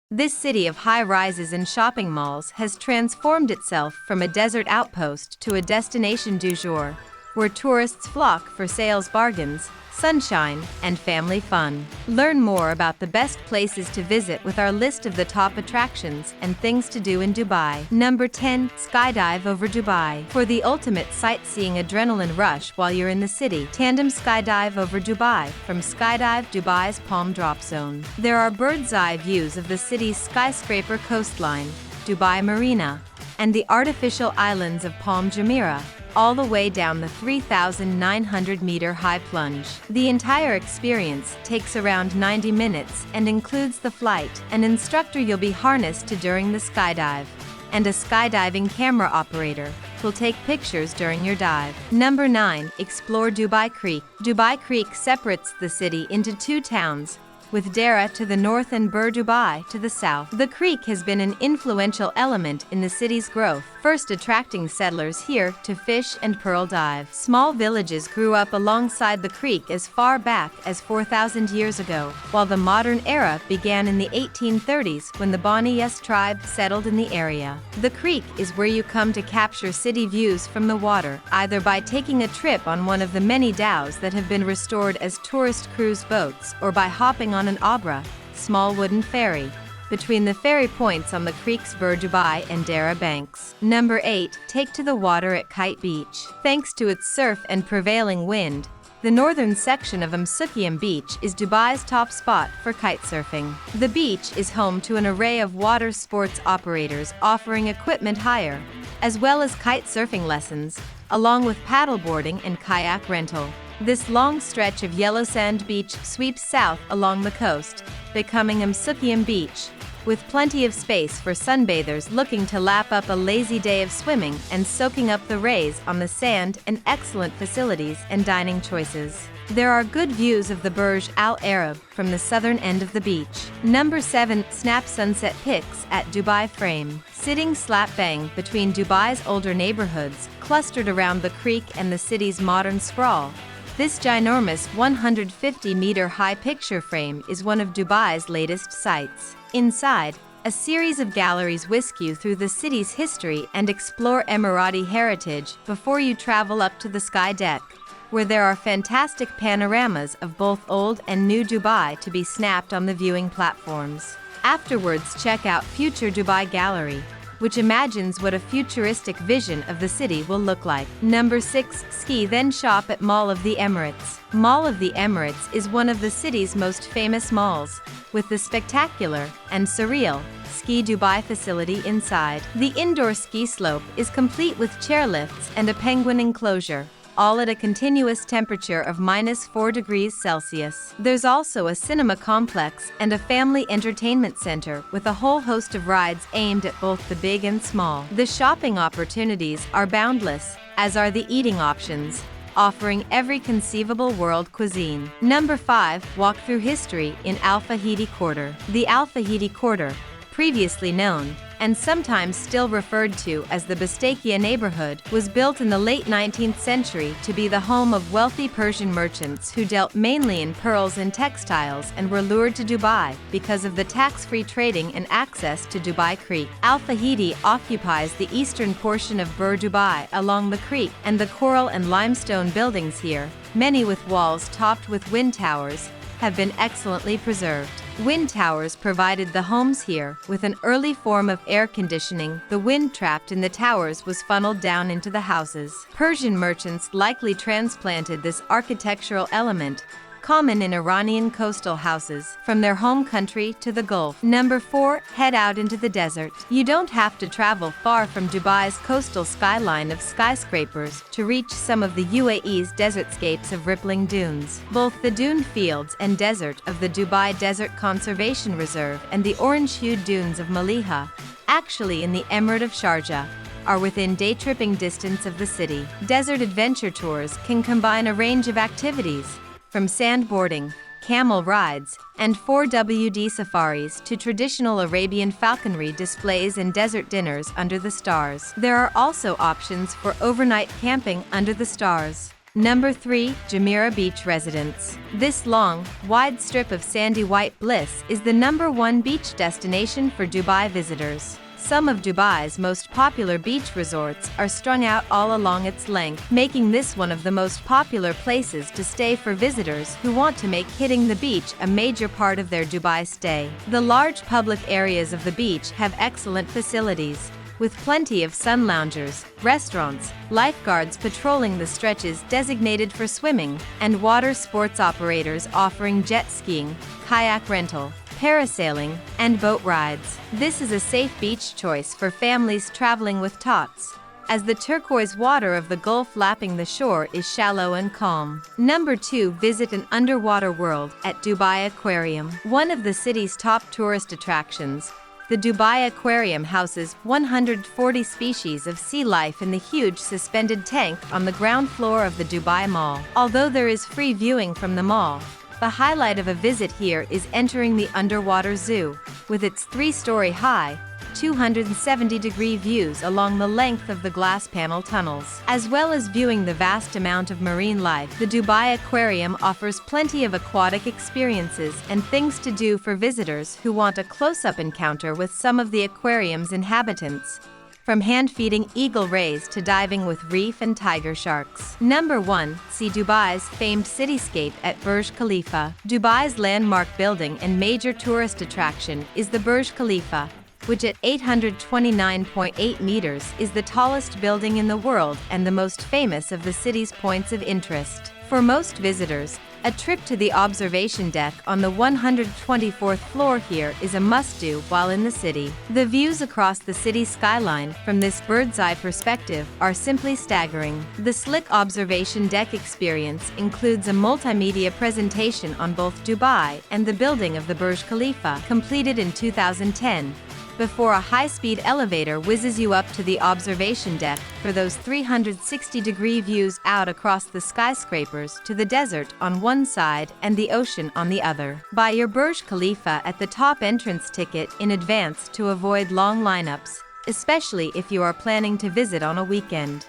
This city of high-rises and shopping malls has transformed itself from a desert outpost to a destination du jour, where tourists flock for sales bargains, sunshine, and family fun. Learn more about the best places to visit with our list of the top attractions and things to do in Dubai. Number 10. Skydive over Dubai. For the ultimate sightseeing adrenaline rush while you're in the city, tandem skydive over Dubai from Skydive Dubai's Palm Drop Zone. There are bird's-eye views of the city's skyscraper coastline, Dubai Marina, and the artificial islands of Palm Jumeirah, all the way down the 3,900-meter high plunge. The entire experience takes around 90 minutes and includes the flight, an instructor you'll be harnessed to during the skydive, and a skydiving camera operator who'll take pictures during your dive. Number 9. Explore Dubai Creek. Dubai Creek separates the city into two towns, with Dera to the north and Bur Dubai to the south. The creek has been an influential element in the city's growth, first attracting settlers here to fish and pearl dive. Small villages grew up alongside the creek as far back as 4,000 years ago, while the modern era began in the 1830s when the Bani Yas tribe settled in the area. The creek is where you come to capture city views from the water, either by taking a trip on one of the many dhows that have been restored as tourist cruise boats, or by hopping on an abra, small wooden ferry, between the ferry points on the creek's Bur Dubai and Dera banks. Number 8. Take to the water at Kite Beach. Thanks to its surf and prevailing wind, the northern section of Jumeirah Beach is Dubai's top spot for kite surfing. The beach is home to an array of water sports operators offering equipment hire, as well as kite surfing lessons, along with paddleboarding and kayak rental. This long stretch of yellow sand beach sweeps south along the coast, becoming Jumeirah Beach, with plenty of space for sunbathers looking to lap up a lazy day of swimming and soaking up the rays on the sand, and excellent facilities and dining choices. There are good views of the Burj Al Arab from the southern end of the beach. Number 7. Snap sunset pics at Dubai Frame. Sitting slap bang between Dubai's older neighborhoods, clustered around the creek and the city's modern sprawl, this ginormous 150-meter high picture frame is one of Dubai's latest sights. Inside, a series of galleries whisk you through the city's history and explore Emirati heritage before you travel up to the sky deck, where there are fantastic panoramas of both old and new Dubai to be snapped on the viewing platforms. Afterwards, check out Future Dubai Gallery, which imagines what a futuristic vision of the city will look like. Number 6. Ski then shop at Mall of the Emirates. Mall of the Emirates is one of the city's most famous malls, with the spectacular and surreal Ski Dubai facility inside. The indoor ski slope is complete with chairlifts and a penguin enclosure, all at a continuous temperature of -4 degrees Celsius. There's also a cinema complex and a family entertainment center with a whole host of rides aimed at both the big and small. The shopping opportunities are boundless, as are the eating options, offering every conceivable world cuisine. Number 5. Walk through history in Fahidi Quarter. The Fahidi Quarter, previously known and sometimes still referred to as the Bastakia neighborhood, was built in the late 19th century to be the home of wealthy Persian merchants who dealt mainly in pearls and textiles and were lured to Dubai because of the tax-free trading and access to Dubai Creek. Al Fahidi occupies the eastern portion of Bur Dubai along the creek, and the coral and limestone buildings here, many with walls topped with wind towers, have been excellently preserved. Wind towers provided the homes here with an early form of air conditioning. The wind trapped in the towers was funneled down into the houses. Persian merchants likely transplanted this architectural element, common in Iranian coastal houses, from their home country to the Gulf. Number 4. Head out into the desert. You don't have to travel far from Dubai's coastal skyline of skyscrapers to reach some of the UAE's desertscapes of rippling dunes. Both the dune fields and desert of the Dubai Desert Conservation Reserve and the orange-hued dunes of Maliha, actually in the Emirate of Sharjah, are within day-tripping distance of the city. Desert adventure tours can combine a range of activities, from sandboarding, camel rides, and 4WD safaris to traditional Arabian falconry displays and desert dinners under the stars. There are also options for overnight camping under the stars. Number 3. Jumeirah Beach Residence. This long, wide strip of sandy white bliss is the #1 beach destination for Dubai visitors. Some of Dubai's most popular beach resorts are strung out all along its length, making this one of the most popular places to stay for visitors who want to make hitting the beach a major part of their Dubai stay. The large public areas of the beach have excellent facilities, with plenty of sun loungers, restaurants, lifeguards patrolling the stretches designated for swimming, and water sports operators offering jet skiing, kayak rental, parasailing, and boat rides. This is a safe beach choice for families traveling with tots, as the turquoise water of the Gulf lapping the shore is shallow and calm. Number 2. Visit an underwater world at Dubai Aquarium. One of the city's top tourist attractions, the Dubai Aquarium houses 140 species of sea life in the huge suspended tank on the ground floor of the Dubai Mall. Although there is free viewing from the mall, the highlight of a visit here is entering the underwater zoo, with its 3-story high, 270-degree views along the length of the glass panel tunnels. As well as viewing the vast amount of marine life, the Dubai Aquarium offers plenty of aquatic experiences and things to do for visitors who want a close-up encounter with some of the aquarium's inhabitants, from hand-feeding eagle rays to diving with reef and tiger sharks. Number 1. See Dubai's famed cityscape at Burj Khalifa. Dubai's landmark building and major tourist attraction is the Burj Khalifa, which at 829.8 meters is the tallest building in the world and the most famous of the city's points of interest. For most visitors, a trip to the observation deck on the 124th floor here is a must-do while in the city. The views across the city skyline from this bird's-eye perspective are simply staggering. The slick observation deck experience includes a multimedia presentation on both Dubai and the building of the Burj Khalifa, completed in 2010. Before a high-speed elevator whizzes you up to the observation deck for those 360-degree views out across the skyscrapers to the desert on one side and the ocean on the other. Buy your Burj Khalifa at the top entrance ticket in advance to avoid long lineups, especially if you are planning to visit on a weekend.